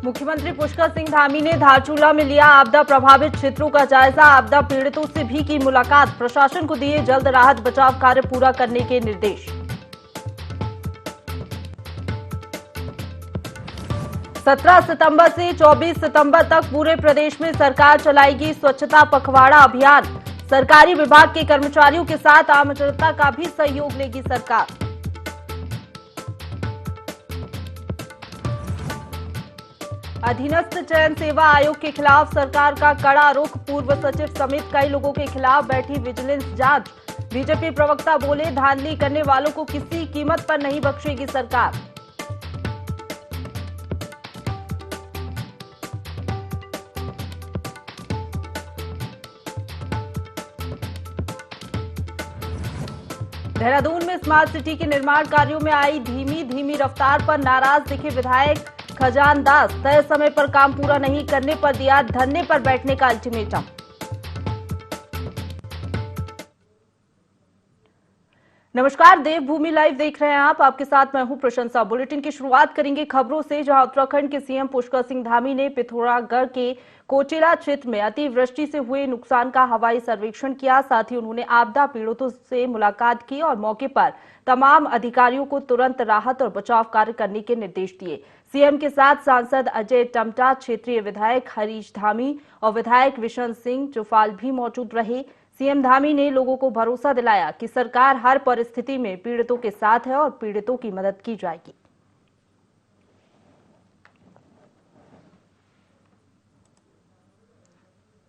मुख्यमंत्री पुष्कर सिंह धामी ने धारचूला में लिया आपदा प्रभावित क्षेत्रों का जायजा। आपदा पीड़ितों से भी की मुलाकात। प्रशासन को दिए जल्द राहत बचाव कार्य पूरा करने के निर्देश। 17 सितंबर से 24 सितंबर तक पूरे प्रदेश में सरकार चलाएगी स्वच्छता पखवाड़ा अभियान। सरकारी विभाग के कर्मचारियों के साथ आम जनता का भी सहयोग लेगी सरकार। अधीनस्थ चयन सेवा आयोग के खिलाफ सरकार का कड़ा रुख। पूर्व सचिव समेत कई लोगों के खिलाफ बैठी विजिलेंस जांच। बीजेपी प्रवक्ता बोले, धांधली करने वालों को किसी कीमत पर नहीं बख्शेगी सरकार। देहरादून में स्मार्ट सिटी के निर्माण कार्यों में आई धीमी रफ्तार पर नाराज दिखे विधायक खजान दास। तय समय पर काम पूरा नहीं करने पर दिया धरने पर बैठने का अल्टीमेटम। नमस्कार, देवभूमि लाइव देख रहे हैं आप। आपके साथ मैं हूं प्रशंसा। बुलेटिन की शुरुआत करेंगे खबरों से, जहां उत्तराखंड के सीएम पुष्कर सिंह धामी ने पिथौरागढ़ के कोचेला क्षेत्र में अतिवृष्टि से हुए नुकसान का हवाई सर्वेक्षण किया। साथ ही उन्होंने आपदा पीड़ितों से मुलाकात की और मौके पर तमाम अधिकारियों को तुरंत राहत और बचाव कार्य करने के निर्देश दिए। सीएम के साथ सांसद अजय टम्टा, क्षेत्रीय विधायक हरीश धामी और विधायक विशन सिंह चुफाल भी मौजूद रहे। सीएम धामी ने लोगों को भरोसा दिलाया कि सरकार हर परिस्थिति में पीड़ितों के साथ है और पीड़ितों की मदद की जाएगी।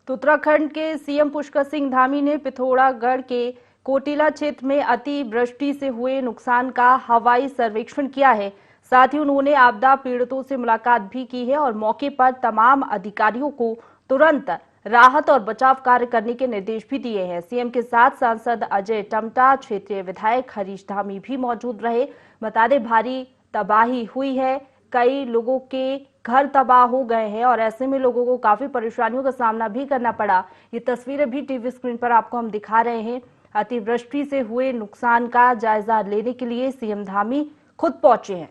तो उत्तराखंड के सीएम पुष्कर सिंह धामी ने पिथौरागढ़ के कोटेला क्षेत्र में अतिवृष्टि से हुए नुकसान का हवाई सर्वेक्षण किया है। साथ ही उन्होंने आपदा पीड़ितों से मुलाकात भी की है और मौके पर तमाम अधिकारियों को तुरंत राहत और बचाव कार्य करने के निर्देश भी दिए हैं। सीएम के साथ सांसद अजय टम्टा, क्षेत्रीय विधायक हरीश धामी भी मौजूद रहे। बता दें, भारी तबाही हुई है, कई लोगों के घर तबाह हो गए हैं और ऐसे में लोगों को काफी परेशानियों का सामना भी करना पड़ा। ये तस्वीरें भी टीवी स्क्रीन पर आपको हम दिखा रहे हैं। अतिवृष्टि से हुए नुकसान का जायजा लेने के लिए सीएम धामी खुद पहुंचे हैं।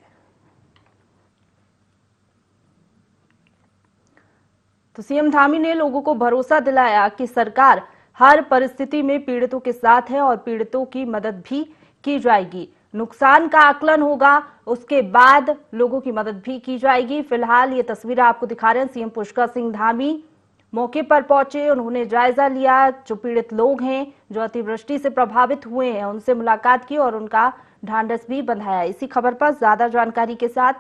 तो सीएम धामी ने लोगों को भरोसा दिलाया कि सरकार हर परिस्थिति में पीड़ितों के साथ है और पीड़ितों की मदद भी की जाएगी। नुकसान का आकलन होगा, उसके बाद लोगों की मदद भी की जाएगी। फिलहाल ये तस्वीरें आपको दिखा रहे हैं। सीएम पुष्कर सिंह धामी मौके पर पहुंचे, उन्होंने जायजा लिया। जो पीड़ित लोग हैं, जो अतिवृष्टि से प्रभावित हुए हैं, उनसे मुलाकात की और उनका ढांढस भी बंधाया। इसी खबर पर ज्यादा जानकारी के साथ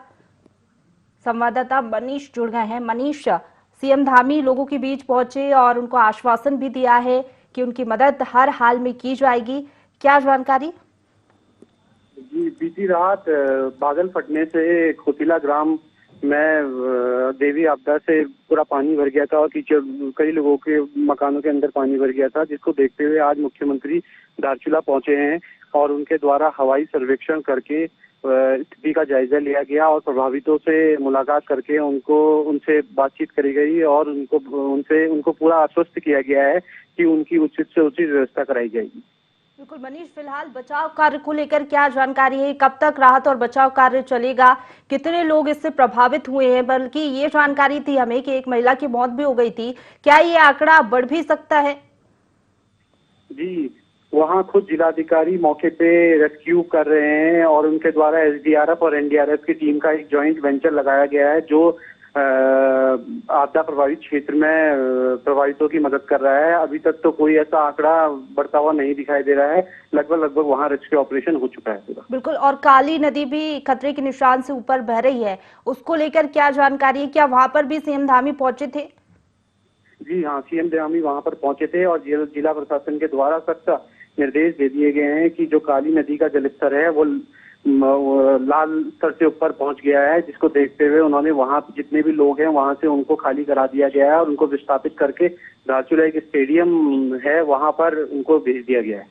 संवाददाता मनीष जुड़ गए हैं। मनीष, सीएम धामी लोगों के बीच पहुंचे और उनको आश्वासन भी दिया है कि उनकी मदद हर हाल में की जाएगी, क्या जानकारी? जी, बीती रात बादल फटने से कोटिला ग्राम में देवी आपदा से पूरा पानी भर गया था और कई लोगों के मकानों के अंदर पानी भर गया था, जिसको देखते हुए आज मुख्यमंत्री धारचूला पहुंचे हैं और उनके द्वारा हवाई सर्वेक्षण करके स्थिति का जायजा लिया गया और प्रभावितों से मुलाकात करके उनसे बातचीत करी गई और उनको पूरा आश्वस्त किया गया है कि उनकी उचित से उचित व्यवस्था कराई जाएगी। बिल्कुल मनीष, फिलहाल बचाव कार्य को लेकर क्या जानकारी है? कब तक राहत और बचाव कार्य चलेगा? कितने लोग इससे प्रभावित हुए हैं? बल्कि ये जानकारी थी हमें कि एक महिला की मौत भी हो गई थी, क्या ये आंकड़ा बढ़ भी सकता है? जी, वहाँ खुद जिलाधिकारी मौके पे रेस्क्यू कर रहे हैं और उनके द्वारा एसडीआरएफ और एनडीआरएफ की टीम का एक जॉइंट वेंचर लगाया गया है जो आपदा प्रभावित क्षेत्र में प्रभावितों की मदद कर रहा है। अभी तक तो कोई ऐसा आंकड़ा बढ़ता हुआ नहीं दिखाई दे रहा है। लगभग वहाँ रेस्क्यू ऑपरेशन हो चुका है पूरा। बिल्कुल, और काली नदी भी खतरे के निशान से ऊपर बह रही है, उसको लेकर क्या जानकारी है? क्या वहाँ पर भी सीएम धामी पहुंचे थे? जी हाँ, सीएम धामी वहाँ पर पहुंचे थे और जिला प्रशासन के द्वारा सख्त निर्देश दे दिए गए हैं कि जो काली नदी का जलस्तर है वो लाल स्तर से ऊपर पहुंच गया है, जिसको देखते हुए उन्होंने वहां जितने भी लोग हैं वहां से उनको खाली करा दिया गया है और उनको विस्थापित करके धारचूला एक स्टेडियम है वहां पर उनको भेज दिया गया है।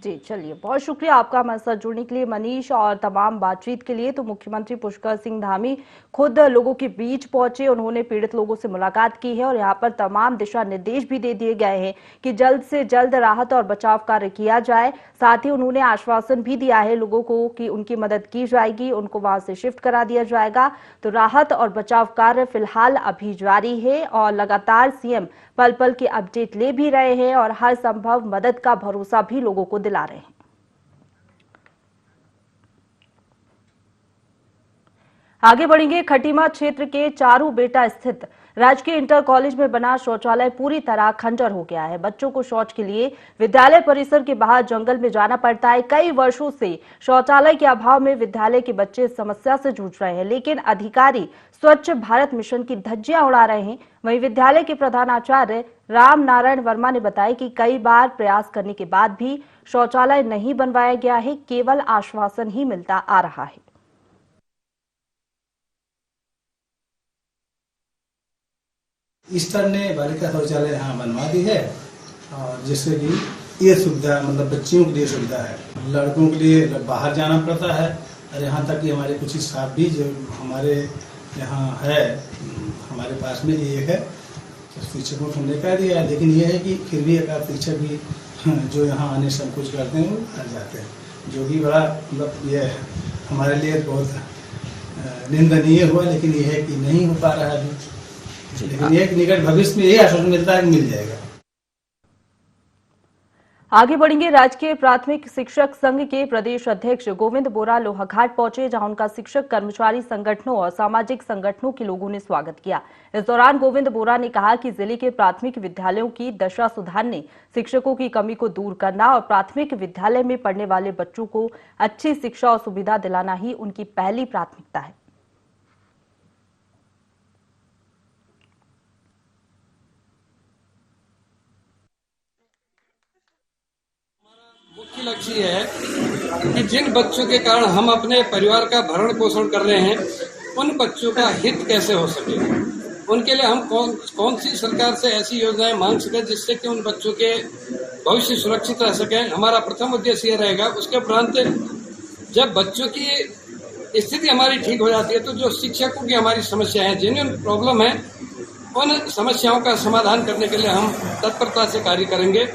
जी चलिए, बहुत शुक्रिया आपका हमारे साथ जुड़ने के लिए मनीष, और तमाम बातचीत के लिए। तो मुख्यमंत्री पुष्कर सिंह धामी खुद लोगों के बीच पहुंचे, उन्होंने पीड़ित लोगों से मुलाकात की है और यहाँ पर तमाम दिशा निर्देश भी दे दिए गए हैं कि जल्द से जल्द राहत और बचाव कार्य किया जाए। साथ ही उन्होंने आश्वासन भी दिया है लोगों को कि उनकी मदद की जाएगी, उनको वहां से शिफ्ट करा दिया जाएगा। तो राहत और बचाव कार्य फिलहाल अभी जारी है और लगातार सीएम पल पल की अपडेट ले भी रहे हैं और हर संभव मदद का भरोसा भी लोगों को दिला रहे हैं। आगे बढ़ेंगे। खटीमा क्षेत्र के चारू बेटा स्थित राजकीय इंटर कॉलेज में बना शौचालय पूरी तरह खंडर हो गया है। बच्चों को शौच के लिए विद्यालय परिसर के बाहर जंगल में जाना पड़ता है। कई वर्षों से शौचालय के अभाव में विद्यालय के बच्चे इस समस्या से जूझ रहे हैं, लेकिन अधिकारी स्वच्छ भारत मिशन की धज्जियां उड़ा रहे हैं। वहीं विद्यालय के प्रधानाचार्य राम नारायण वर्मा ने बताया कि कई बार प्रयास करने के बाद भी शौचालय नहीं बनवाया गया है, केवल आश्वासन ही मिलता आ रहा है। ईस्टर ने बालिका शौचालय यहाँ बनवा दी है, और जिससे कि ये सुविधा मतलब बच्चियों के लिए सुविधा है। लड़कों के लिए बाहर जाना पड़ता है, और यहाँ तक कि हमारे कुछ स्टाफ भी जो हमारे यहाँ है, हमारे पास में एक है, शिक्षकों को हमने कह दिया है, लेकिन ये है कि फिर भी एक शिक्षक भी जो यहाँ आने संकोच करते हैं वो आ जाते हैं, जो कि बड़ा मतलब ये हमारे लिए बहुत निंदनीय हुआ। लेकिन ये है कि नहीं हो पा रहा है अभी, लेकिन एक निकट भविष्य में ये आश्वासन मिलता है कि मिल जाएगा। आगे बढ़ेंगे। राजकीय प्राथमिक शिक्षक संघ के प्रदेश अध्यक्ष गोविंद बोरा लोहाघाट पहुंचे, जहां उनका शिक्षक कर्मचारी संगठनों और सामाजिक संगठनों के लोगों ने स्वागत किया। इस दौरान गोविंद बोरा ने कहा कि जिले के प्राथमिक विद्यालयों की दशा सुधारने, शिक्षकों की कमी को दूर करना और प्राथमिक विद्यालय में पढ़ने वाले बच्चों को अच्छी शिक्षा और सुविधा दिलाना ही उनकी पहली प्राथमिकता है। मुख्य लक्ष्य है कि जिन बच्चों के कारण हम अपने परिवार का भरण पोषण कर रहे हैं, उन बच्चों का हित कैसे हो सके, उनके लिए हम कौन सी सरकार से ऐसी योजनाएं मांग सके जिससे कि उन बच्चों के भविष्य सुरक्षित रह सके। हमारा प्रथम उद्देश्य ये रहेगा। उसके उपरांत जब बच्चों की स्थिति हमारी ठीक हो जाती है, तो जो शिक्षकों की हमारी समस्या है, जेन्युइन प्रॉब्लम है, उन समस्याओं का समाधान करने के लिए हम तत्परता से कार्य करेंगे।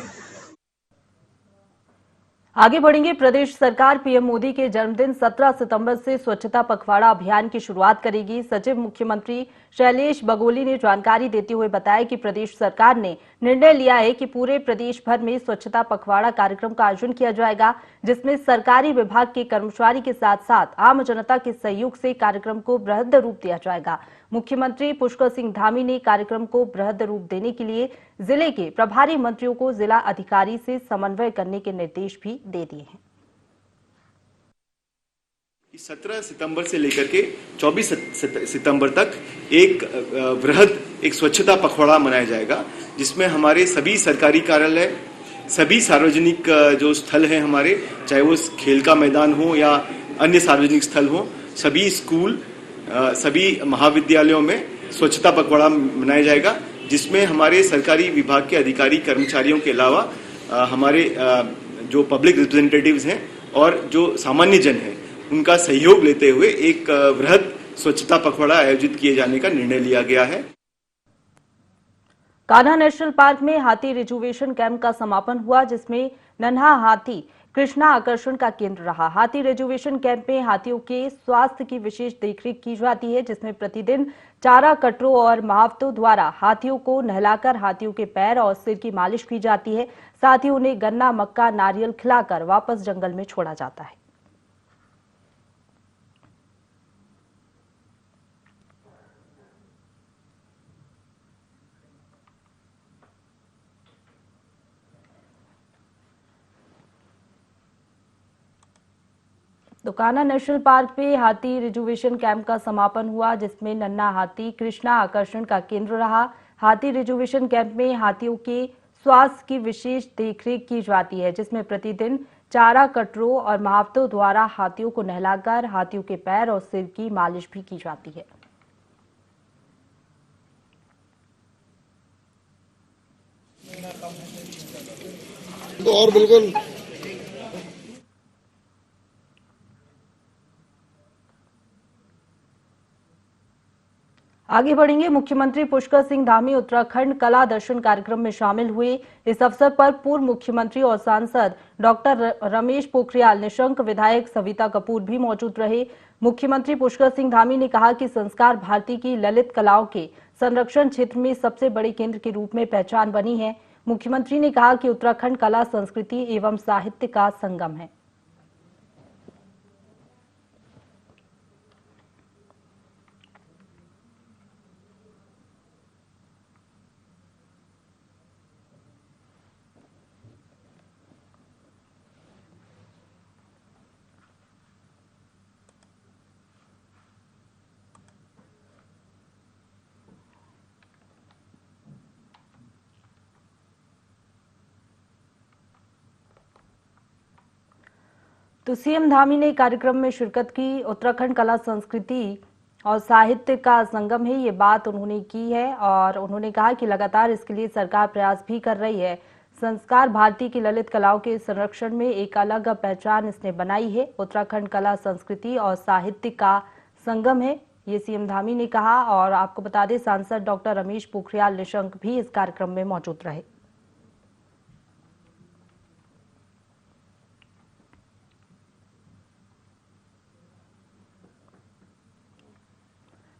आगे बढ़ेंगे। प्रदेश सरकार पीएम मोदी के जन्मदिन 17 सितंबर से स्वच्छता पखवाड़ा अभियान की शुरुआत करेगी। सचिव मुख्यमंत्री शैलेश बगोली ने जानकारी देते हुए बताया कि प्रदेश सरकार ने निर्णय लिया है कि पूरे प्रदेश भर में स्वच्छता पखवाड़ा कार्यक्रम का आयोजन किया जाएगा, जिसमें सरकारी विभाग के कर्मचारी के साथ साथ आम जनता के सहयोग से कार्यक्रम को बृहद रूप दिया जाएगा। मुख्यमंत्री पुष्कर सिंह धामी ने कार्यक्रम को बृहद रूप देने के लिए जिले के प्रभारी मंत्रियों को जिला अधिकारी से समन्वय करने के निर्देश भी दे दिए हैं। 17 सितंबर से लेकर के 24 सितंबर तक एक वृहद एक स्वच्छता पखवाड़ा मनाया जाएगा, जिसमें हमारे सभी सरकारी कार्यालय, सभी सार्वजनिक जो स्थल हैं हमारे, चाहे वो खेल का मैदान हो या अन्य सार्वजनिक स्थल हो, सभी स्कूल, सभी महाविद्यालयों में स्वच्छता पखवाड़ा मनाया जाएगा, जिसमें हमारे सरकारी विभाग के अधिकारी कर्मचारियों के अलावा हमारे जो पब्लिक रिप्रेजेंटेटिव्स हैं और जो सामान्य जन हैं, उनका सहयोग लेते हुए एक वृहद स्वच्छता पखवाड़ा आयोजित किए जाने का निर्णय लिया गया है। कान्हा नेशनल पार्क में हाथी रिजुवेशन कैंप का समापन हुआ, जिसमें नन्हा हाथी कृष्णा आकर्षण का केंद्र रहा। हाथी रिजुवेशन कैंप में हाथियों के स्वास्थ्य की विशेष देखरेख की जाती है, जिसमें प्रतिदिन चारा कटरों और महावतों द्वारा हाथियों को नहलाकर हाथियों के पैर और सिर की मालिश की जाती है। साथ ही उन्हें गन्ना, मक्का, नारियल खिलाकर वापस जंगल में छोड़ा जाता है। तो कान्हा नेशनल पार्क में हाथी रिजुवेशन कैंप का समापन हुआ, जिसमें नन्हा हाथी कृष्णा आकर्षण का केंद्र रहा। हाथी रिजुवेशन कैंप में हाथियों के स्वास्थ्य की विशेष देखरेख की जाती है, जिसमें प्रतिदिन चारा कटरों और महावतों द्वारा हाथियों को नहलाकर हाथियों के पैर और सिर की मालिश भी की जाती है। तो और बिल्कुल आगे बढ़ेंगे। मुख्यमंत्री पुष्कर सिंह धामी उत्तराखंड कला दर्शन कार्यक्रम में शामिल हुए। इस अवसर पर पूर्व मुख्यमंत्री और सांसद डॉक्टर रमेश पोखरियाल निशंक, विधायक सविता कपूर भी मौजूद रहे। मुख्यमंत्री पुष्कर सिंह धामी ने कहा कि संस्कार भारती की ललित कलाओं के संरक्षण क्षेत्र में सबसे बड़े केंद्र के रूप में पहचान बनी है। मुख्यमंत्री ने कहा कि उत्तराखंड कला, संस्कृति एवं साहित्य का संगम है। तो सीएम धामी ने कार्यक्रम में शिरकत की। उत्तराखंड कला, संस्कृति और साहित्य का संगम है, ये बात उन्होंने की है और उन्होंने कहा कि लगातार इसके लिए सरकार प्रयास भी कर रही है। संस्कार भारती की ललित कलाओं के संरक्षण में एक अलग पहचान इसने बनाई है। उत्तराखंड कला, संस्कृति और साहित्य का संगम है, ये सीएम धामी ने कहा। और आपको बता दें, सांसद डॉक्टर रमेश पोखरियाल निशंक भी इस कार्यक्रम में मौजूद रहे।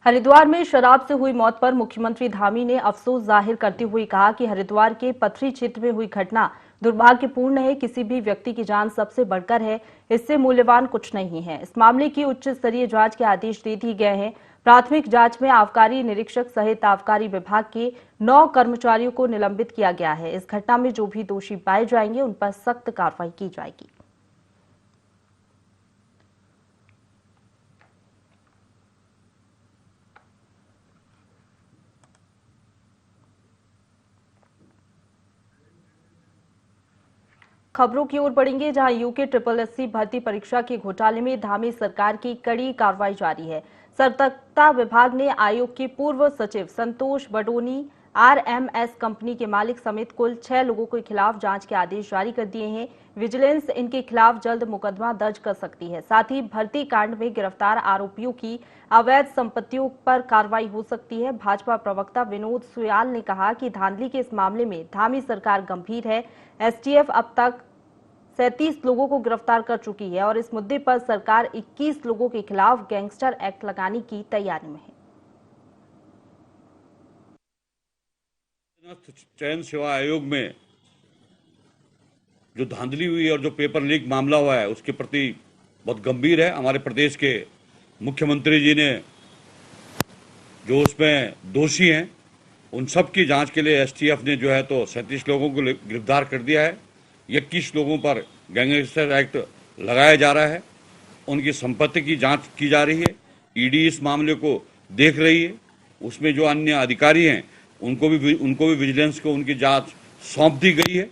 हरिद्वार में शराब से हुई मौत पर मुख्यमंत्री धामी ने अफसोस जाहिर करते हुए कहा कि हरिद्वार के पथरी क्षेत्र में हुई घटना दुर्भाग्यपूर्ण है। किसी भी व्यक्ति की जान सबसे बढ़कर है, इससे मूल्यवान कुछ नहीं है। इस मामले की उच्च स्तरीय जांच के आदेश दे दिए गए हैं। प्राथमिक जांच में आबकारी निरीक्षक सहित आबकारी विभाग के 9 कर्मचारियों को निलंबित किया गया है। इस घटना में जो भी दोषी पाए जाएंगे उन पर सख्त कार्रवाई की जाएगी। खबरों की ओर बढ़ेंगे, जहां यूके SSSC भर्ती परीक्षा के घोटाले में धामी सरकार की कड़ी कार्रवाई जारी है। सतर्कता विभाग ने आयोग के पूर्व सचिव संतोष बडोनी, RMS कंपनी के मालिक समेत कुल 6 लोगों के खिलाफ जांच के आदेश जारी कर दिए हैं। विजिलेंस इनके खिलाफ जल्द मुकदमा दर्ज कर सकती है। साथ ही भर्ती कांड में गिरफ्तार आरोपियों की अवैध संपत्तियों पर कार्रवाई हो सकती है। भाजपा प्रवक्ता विनोद सुयाल ने कहा कि धांधली के इस मामले में धामी सरकार गंभीर है। STF अब तक 37 लोगों को गिरफ्तार कर चुकी है और इस मुद्दे पर सरकार 21 लोगों के खिलाफ गैंगस्टर एक्ट लगाने की तैयारी में है। चयन सेवा आयोग में जो धांधली हुई और जो पेपर लीक मामला हुआ है उसके प्रति बहुत गंभीर है। हमारे प्रदेश के मुख्यमंत्री जी ने जो उसमें दोषी हैं उन सब की जांच के लिए STF ने जो है तो 37 लोगों को गिरफ्तार कर दिया है। 21 लोगों पर गैंगस्टर एक्ट लगाया जा रहा है। उनकी संपत्ति की जांच की जा रही है। ED इस मामले को देख रही है। उसमें जो अन्य अधिकारी हैं उनको भी विजिलेंस को उनकी जांच सौंप दी गई है।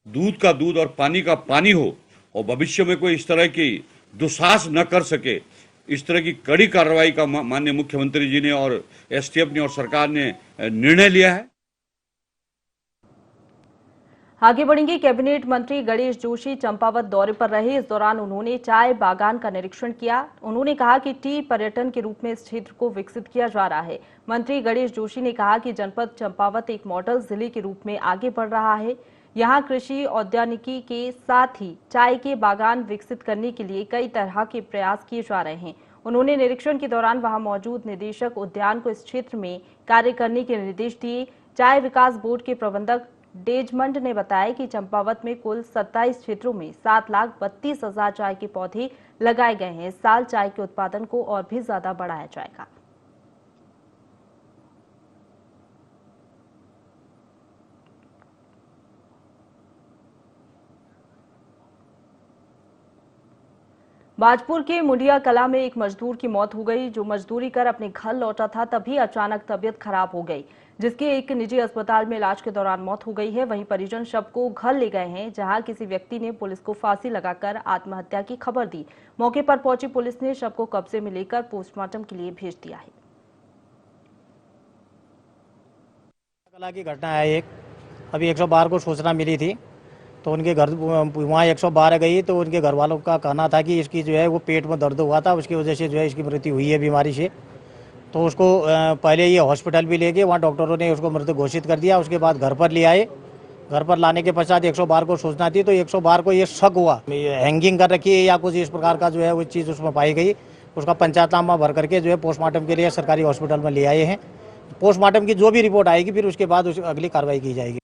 दूध का दूध और पानी का पानी हो और भविष्य में कोई इस तरह की दुस्साहस न कर सके, इस तरह की कड़ी कार्रवाई का माननीय मुख्यमंत्री जी ने और STF ने और सरकार ने निर्णय लिया है। आगे बढ़ेंगे। कैबिनेट मंत्री गणेश जोशी चंपावत दौरे पर रहे। इस दौरान उन्होंने चाय बागान का निरीक्षण किया। उन्होंने कहा कि टी पर्यटन के रूप में इस क्षेत्र को विकसित किया जा रहा है। मंत्री गणेश जोशी ने कहा कि जनपद चंपावत एक मॉडल जिले के रूप में आगे बढ़ रहा है। यहाँ कृषि औद्यानिकी के साथ ही चाय के बागान विकसित करने के लिए कई तरह के प्रयास किए जा रहे हैं। उन्होंने निरीक्षण के दौरान वहां मौजूद निदेशक उद्यान को इस क्षेत्र में कार्य करने के निर्देश दिए। चाय विकास बोर्ड के प्रबंधक डेजमंड ने बताया कि चंपावत में कुल 27 क्षेत्रों में 7,32,000 चाय के पौधे लगाए गए हैं। इस साल चाय के उत्पादन को और भी ज्यादा बढ़ाया जाएगा। बाजपुर के मुंडिया कला में एक मजदूर की मौत हो गई। जो मजदूरी कर अपने घर लौटा था, तभी अचानक तबीयत खराब हो गई, जिसके एक निजी अस्पताल में इलाज के दौरान मौत हो गई है। वहीं परिजन शव को घर ले गए हैं, जहां किसी व्यक्ति ने पुलिस को फांसी लगाकर आत्महत्या की खबर दी। मौके पर पहुंची पुलिस ने शव को कब्जे में लेकर पोस्टमार्टम के लिए भेज दिया है। कला की घटना है एक, अभी 112 को सूचना मिली थी तो उनके घर वहाँ 112 गई तो उनके घर वालों का कहना था कि इसकी जो है वो पेट में दर्द हुआ था, उसकी वजह से जो है इसकी मृत्यु हुई है बीमारी से। तो उसको पहले ये हॉस्पिटल भी ले गए, वहाँ डॉक्टरों ने उसको मृत घोषित कर दिया। उसके बाद घर पर ले आए। घर पर लाने के पश्चात 112 को सूचना दी, तो 112 को ये शक हुआ हैंगिंग कर रखी है या कुछ इस प्रकार का जो है वो चीज़ उसमें पाई गई। उसका पंचायतनामा भर करके जो है पोस्टमार्टम के लिए सरकारी हॉस्पिटल में ले आए हैं। पोस्टमार्टम की जो भी रिपोर्ट आएगी फिर उसके बाद अगली कार्रवाई की जाएगी।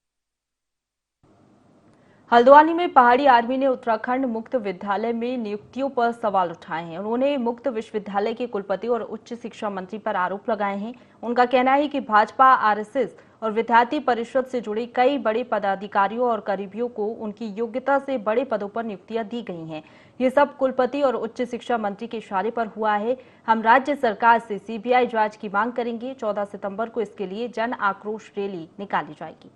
हल्द्वानी में पहाड़ी आर्मी ने उत्तराखंड मुक्त विद्यालय में नियुक्तियों पर सवाल उठाए हैं। उन्होंने मुक्त विश्वविद्यालय के कुलपति और उच्च शिक्षा मंत्री पर आरोप लगाए हैं। उनका कहना है कि भाजपा, आरएसएस और विद्यार्थी परिषद से जुड़े कई बड़े पदाधिकारियों और करीबियों को उनकी योग्यता से बड़े पदों पर नियुक्तियां दी गई हैं। ये सब कुलपति और उच्च शिक्षा मंत्री के इशारे पर हुआ है। हम राज्य सरकार से सीबीआई जांच की मांग करेंगे। 14 सितंबर को इसके लिए जन आक्रोश रैली निकाली जाएगी।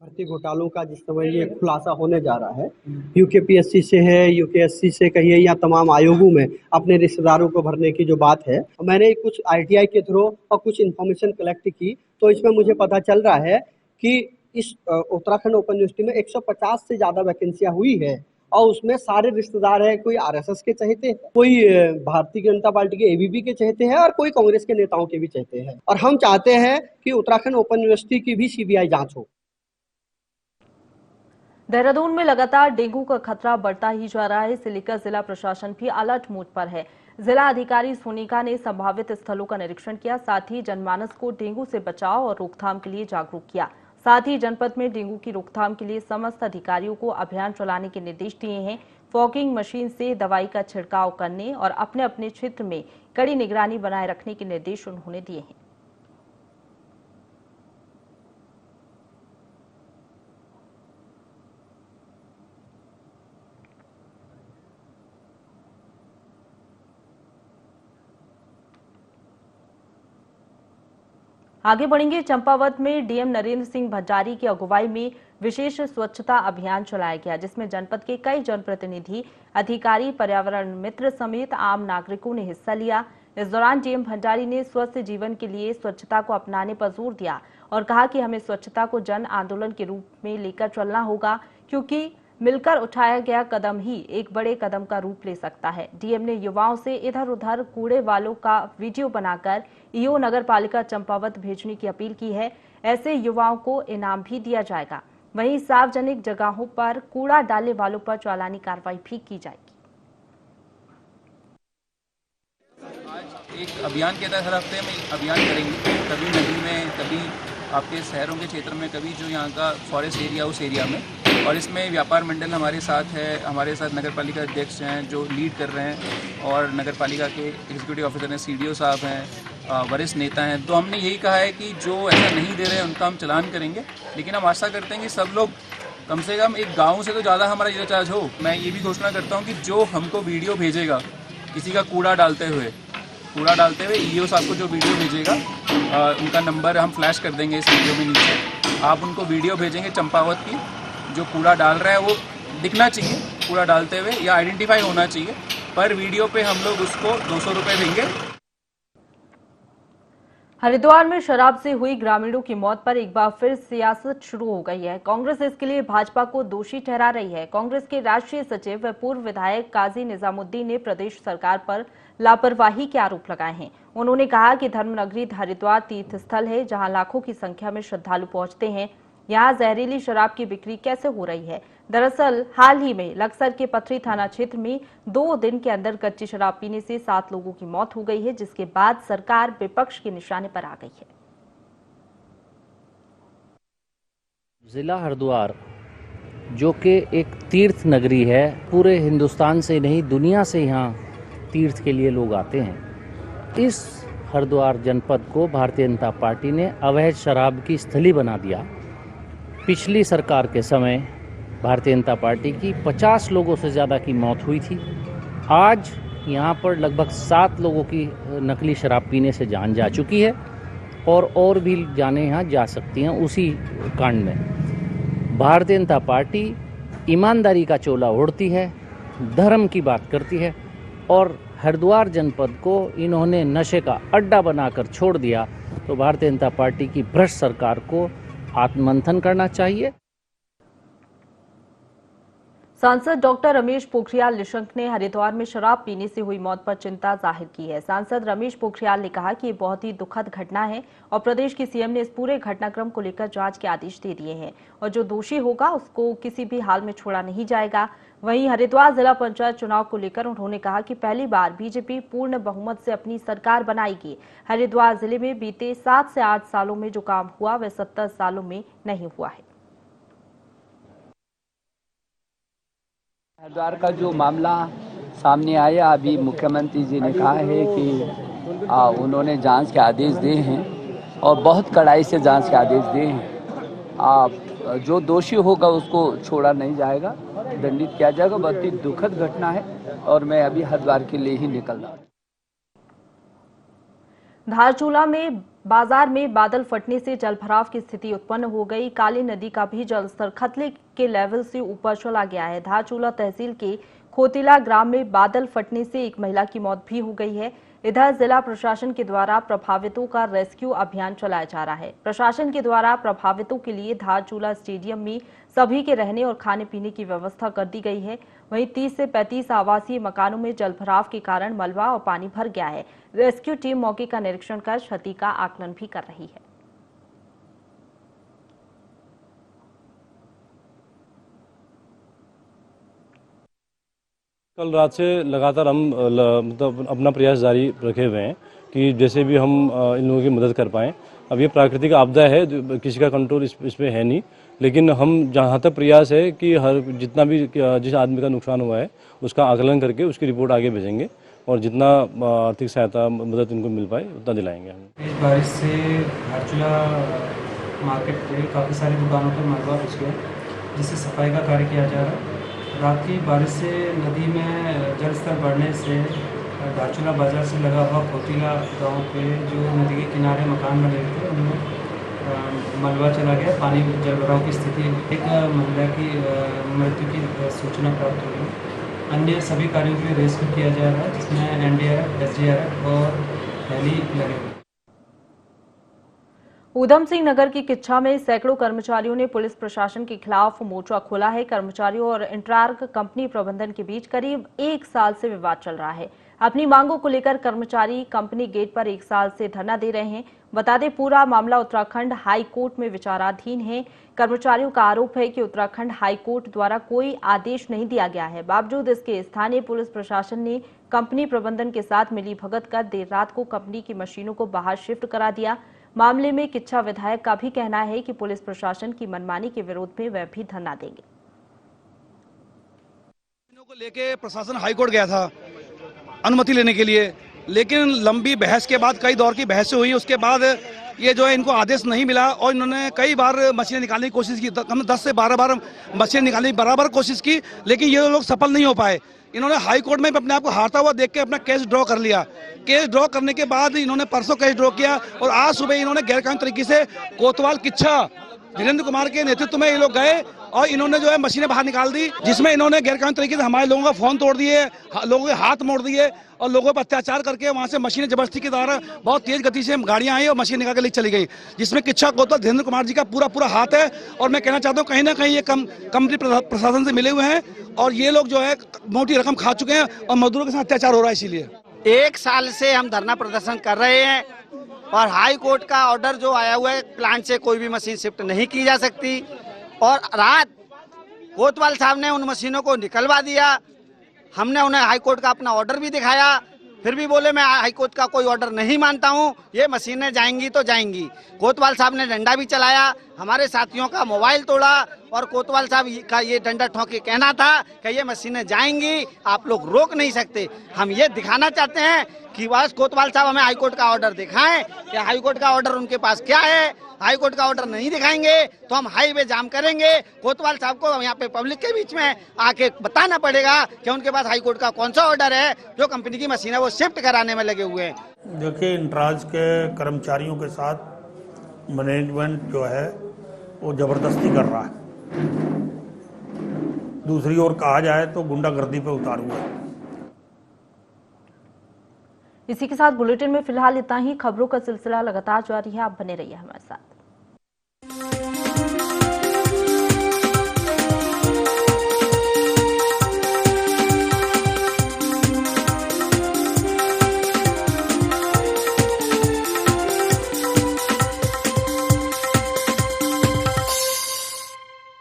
भर्ती घोटालों का जिस समय ये खुलासा होने जा रहा है, यूकेपीएससी से है, यूकेएससी से कहिए या तमाम आयोगों में अपने रिश्तेदारों को भरने की जो बात है, मैंने कुछ आरटीआई के थ्रू और कुछ इन्फॉर्मेशन कलेक्ट की, तो इसमें मुझे पता चल रहा है कि इस उत्तराखंड ओपन यूनिवर्सिटी में 150 से ज्यादा वैकेंसियां हुई है और उसमें सारे रिश्तेदार है। कोई आरएसएस के चहेते हैं, कोई भारतीय जनता पार्टी के एबीवी के चहेते हैं और कोई कांग्रेस के नेताओं के भी चहेते हैं। और हम चाहते हैं कि उत्तराखंड ओपन यूनिवर्सिटी की भी सीबीआई जांच हो। देहरादून में लगातार डेंगू का खतरा बढ़ता ही जा रहा है। इसे लेकर जिला प्रशासन भी अलर्ट मोड पर है। जिला अधिकारी सोनिका ने संभावित स्थलों का निरीक्षण किया, साथ ही जनमानस को डेंगू से बचाव और रोकथाम के लिए जागरूक किया। साथ ही जनपद में डेंगू की रोकथाम के लिए समस्त अधिकारियों को अभियान चलाने के निर्देश दिए हैं। फॉगिंग मशीन से दवाई का छिड़काव करने और अपने अपने क्षेत्र में कड़ी निगरानी बनाए रखने के निर्देश उन्होंने दिए हैं। आगे बढ़ेंगे। चंपावत में डीएम नरेंद्र सिंह भंडारी की अगुवाई में विशेष स्वच्छता अभियान चलाया गया, जिसमें जनपद के कई जनप्रतिनिधि, अधिकारी, पर्यावरण मित्र समेत आम नागरिकों ने हिस्सा लिया। इस दौरान डीएम भंडारी ने स्वस्थ जीवन के लिए स्वच्छता को अपनाने पर जोर दिया और कहा कि हमें स्वच्छता को जन आंदोलन के रूप में लेकर चलना होगा, क्योंकि मिलकर उठाया गया कदम ही एक बड़े कदम का रूप ले सकता है। डीएम ने युवाओं से इधर उधर कूड़े वालों का वीडियो बनाकर ईओ नगर पालिका चंपावत भेजने की अपील की है। ऐसे युवाओं को इनाम भी दिया जाएगा। वहीं सार्वजनिक जगहों पर कूड़ा डालने वालों पर चालानी कार्रवाई भी की जाएगी। आज एक अभियान के तहत हर हफ्ते में अभियान करेंगे, कभी नदी में, कभी आपके शहरों के क्षेत्र में, कभी जो यहाँ का फॉरेस्ट एरिया उस एरिया में। और इसमें व्यापार मंडल हमारे साथ है, हमारे साथ नगर पालिका अध्यक्ष हैं जो लीड कर रहे हैं, और नगर पालिका के एग्जीक्यूटिव ऑफिसर हैं, सीडीओ साहब हैं, वरिष्ठ नेता हैं। तो हमने यही कहा है कि जो ऐसा नहीं दे रहे हैं उनका हम चलान करेंगे, लेकिन हम आशा करते हैं कि सब लोग कम से कम एक गाँव से तो ज़्यादा हमारा ये चार्ज हो। मैं ये भी घोषणा करता हूँ कि जो हमको वीडियो भेजेगा किसी का कूड़ा डालते हुए ईओ साहब को जो वीडियो भेजेगा, उनका नंबर हम फ्लैश कर देंगे इस वीडियो में नीचे। आप उनको वीडियो भेजेंगे चंपावत की, जो कूड़ा डाल रहा है वो दिखना चाहिए कूड़ा डालते हुए या आइडेंटिफाई होना चाहिए। पर वीडियो पे हम लोग उसको 200 रुपये देंगे। हरिद्वार में शराब से हुई ग्रामीणों की मौत पर एक बार फिर सियासत शुरू हो गई है। कांग्रेस इसके लिए भाजपा को दोषी ठहरा रही है। कांग्रेस के राष्ट्रीय सचिव व पूर्व विधायक काजी निजामुद्दीन ने प्रदेश सरकार पर लापरवाही के आरोप लगाए हैं। उन्होंने कहा कि धर्मनगरी हरिद्वार तीर्थ स्थल है, जहां लाखों की संख्या में श्रद्धालु पहुंचते हैं। यहां जहरीली शराब की बिक्री कैसे हो रही है? दरअसल हाल ही में लक्सर के पथरी थाना क्षेत्र में 2 दिन के अंदर कच्ची शराब पीने से 7 लोगों की मौत हो गई है, जिसके बाद सरकार विपक्ष के निशाने पर आ गई है। जिला हरिद्वार जो कि एक तीर्थ नगरी है, पूरे हिंदुस्तान से नहीं दुनिया से यहाँ तीर्थ के लिए लोग आते हैं। इस हरिद्वार जनपद को भारतीय जनता पार्टी ने अवैध शराब की स्थली बना दिया। पिछली सरकार के समय भारतीय जनता पार्टी की 50 लोगों से ज़्यादा की मौत हुई थी। आज यहाँ पर लगभग 7 लोगों की नकली शराब पीने से जान जा चुकी है और भी जाने यहाँ जा सकती हैं। उसी कांड में भारतीय जनता पार्टी ईमानदारी का चोला ओढ़ती है, धर्म की बात करती है, और हरिद्वार जनपद को इन्होंने नशे का अड्डा बनाकर छोड़ दिया। तो भारतीय जनता पार्टी की भ्रष्ट सरकार को आत्ममंथन करना चाहिए। सांसद डॉक्टर रमेश पोखरियाल निशंक ने हरिद्वार में शराब पीने से हुई मौत पर चिंता जाहिर की है। सांसद रमेश पोखरियाल ने कहा कि ये बहुत ही दुखद घटना है और प्रदेश की सीएम ने इस पूरे घटनाक्रम को लेकर जांच के आदेश दे दिए हैं और जो दोषी होगा उसको किसी भी हाल में छोड़ा नहीं जाएगा। वहीं हरिद्वार जिला पंचायत चुनाव को लेकर उन्होंने कहा कि पहली बार बीजेपी पूर्ण बहुमत से अपनी सरकार बनाएगी। हरिद्वार जिले में बीते 7 से 8 सालों में जो काम हुआ वह 70 सालों में नहीं हुआ है। हरिद्वार का जो मामला सामने आया, अभी मुख्यमंत्री जी ने कहा है कि उन्होंने जांच के आदेश दिए हैं और बहुत कड़ाई से जांच के आदेश दिए हैं। जो दोषी होगा उसको छोड़ा नहीं जाएगा, दंडित किया जाएगा। बहुत ही दुखद घटना है और मैं अभी हरिद्वार के लिए ही निकल रहा हूँ। धारचूला में बाजार में बादल फटने से जलभराव की स्थिति उत्पन्न हो गई। काली नदी का भी जलस्तर खतरे के लेवल से ऊपर चला गया है। धारचूला तहसील के खोतिला ग्राम में बादल फटने से एक महिला की मौत भी हो गई है। इधर जिला प्रशासन के द्वारा प्रभावितों का रेस्क्यू अभियान चलाया जा रहा है। प्रशासन के द्वारा प्रभावितों के लिए धारचूला स्टेडियम में सभी के रहने और खाने पीने की व्यवस्था कर दी गई है। वहीं 30 से 35 आवासीय मकानों में जलभराव के कारण मलबा और पानी भर गया है। रेस्क्यू टीम मौके का निरीक्षण कर क्षति का आकलन भी कर रही है। कल रात से लगातार हम मतलब अपना प्रयास जारी रखे हुए हैं कि जैसे भी हम इन लोगों की मदद कर पाएँ। अब ये प्राकृतिक आपदा है, किसी का कंट्रोल इसमें है नहीं, लेकिन हम जहाँ तक प्रयास है कि हर जितना भी जिस आदमी का नुकसान हुआ है उसका आकलन करके उसकी रिपोर्ट आगे भेजेंगे और जितना आर्थिक सहायता मदद इनको मिल पाए उतना दिलाएंगे हम। इस बारिश से धारचूला मार्केट पे काफ़ी सारी दुकानों पर मलबा घुस गया, जिससे सफाई का कार्य किया जा रहा है। रात की बारिश से नदी में जल स्तर बढ़ने से धारचूला बाजार से लगा हुआ खोतिला गांव पे जो नदी के किनारे मकान बने थे उनमें मलबा चला गया। पानी जलभराव की स्थिति, एक महिला की मृत्यु की सूचना प्राप्त हुई। अन्य सभी कार्यों के लिए रेस्क्यू किया जा रहा है, जिसमें एनडीआरएफ, एसडीआरएफ और हेली लगे हुए। ऊधम सिंह नगर की किच्छा में सैकड़ों कर्मचारियों ने पुलिस प्रशासन के खिलाफ मोर्चा खोला है। कर्मचारियों और इंट्रार्क कंपनी प्रबंधन के बीच करीब 1 साल से विवाद चल रहा है। अपनी मांगों को लेकर कर्मचारी कंपनी गेट पर 1 साल से धरना दे रहे हैं। बता दें, पूरा मामला उत्तराखंड हाई कोर्ट में विचाराधीन है। कर्मचारियों का आरोप है कि उत्तराखंड हाई कोर्ट द्वारा कोई आदेश नहीं दिया गया है। बावजूद इसके स्थानीय पुलिस प्रशासन ने कंपनी प्रबंधन के साथ मिलीभगत कर देर रात को कंपनी की मशीनों को बाहर शिफ्ट करा दिया। मामले में किच्छा विधायक का भी कहना है कि पुलिस प्रशासन की मनमानी के विरोध में वह भी धरना देंगे। को लेके प्रशासन हाईकोर्ट गया था अनुमति लेने के लिए, लेकिन लंबी बहस के बाद, कई दौर की बहस हुई, उसके बाद ये जो है इनको आदेश नहीं मिला और इन्होंने कई बार मशीनें निकालने की कोशिश की। कम 10 से 12 बार मशीनें निकालने की बराबर कोशिश की, लेकिन ये लोग सफल नहीं हो पाए। इन्होंने हाई कोर्ट में अपने आप को हारता हुआ देख के अपना केस ड्रॉ कर लिया। केस ड्रॉ करने के बाद इन्होंने परसों केस ड्रॉ किया और आज सुबह इन्होंने गैरकानूनी तरीके से कोतवाल किच्छा धीरेन्द्र कुमार के नेतृत्व में ये लोग गए और इन्होंने जो है मशीनें बाहर निकाल दी, जिसमें इन्होंने गैरकानूनी तरीके से हमारे लोगों का फोन तोड़ दिए, लोगों के हाथ मोड़ दिए और लोगों पर अत्याचार करके वहां से मशीनें जबरदस्ती के द्वारा बहुत तेज गति से गाड़ियां आई और मशीन निकाल के लेकर चली गई, जिसमें किच्छा कोतवाल धीरेन्द्र कुमार जी का पूरा हाथ है। और मैं कहना चाहता हूँ कहीं ना कहीं ये कंपनी प्रशासन से मिले हुए हैं और ये लोग जो है मोटी रकम खा चुके हैं और मजदूरों के साथ अत्याचार हो रहा है। इसीलिए 1 साल से हम धरना प्रदर्शन कर रहे हैं और हाई कोर्ट का ऑर्डर जो आया हुआ है, प्लांट से कोई भी मशीन शिफ्ट नहीं की जा सकती और रात कोतवाल साहब ने उन मशीनों को निकलवा दिया। हमने उन्हें हाई कोर्ट का अपना ऑर्डर भी दिखाया, फिर भी बोले मैं हाई कोर्ट का कोई ऑर्डर नहीं मानता हूं, ये मशीनें जाएंगी तो जाएंगी। कोतवाल साहब ने डंडा भी चलाया, हमारे साथियों का मोबाइल तोड़ा और कोतवाल साहब का ये डंडा ठोक के कहना था कि ये मशीनें जाएंगी, आप लोग रोक नहीं सकते। हम ये दिखाना चाहते हैं कि बस कोतवाल साहब हमें हाईकोर्ट का ऑर्डर दिखाएं कि हाईकोर्ट का ऑर्डर उनके पास क्या है। हाईकोर्ट का ऑर्डर नहीं दिखाएंगे तो हम हाईवे जाम करेंगे। कोतवाल साहब को यहाँ पे पब्लिक के बीच में आके बताना पड़ेगा कि उनके पास हाईकोर्ट का कौन सा ऑर्डर है जो कंपनी की मशीन है वो शिफ्ट कराने में लगे हुए हैं। देखिए, इंट्राज के कर्मचारियों के साथ मैनेजमेंट जो है वो जबरदस्ती कर रहा है। दूसरी ओर कहा जाए तो गुंडागर्दी पे उतार हुआ है। इसी के साथ बुलेटिन में फिलहाल इतना ही। खबरों का सिलसिला लगातार जारी है, आप बने रहिए हमारे साथ।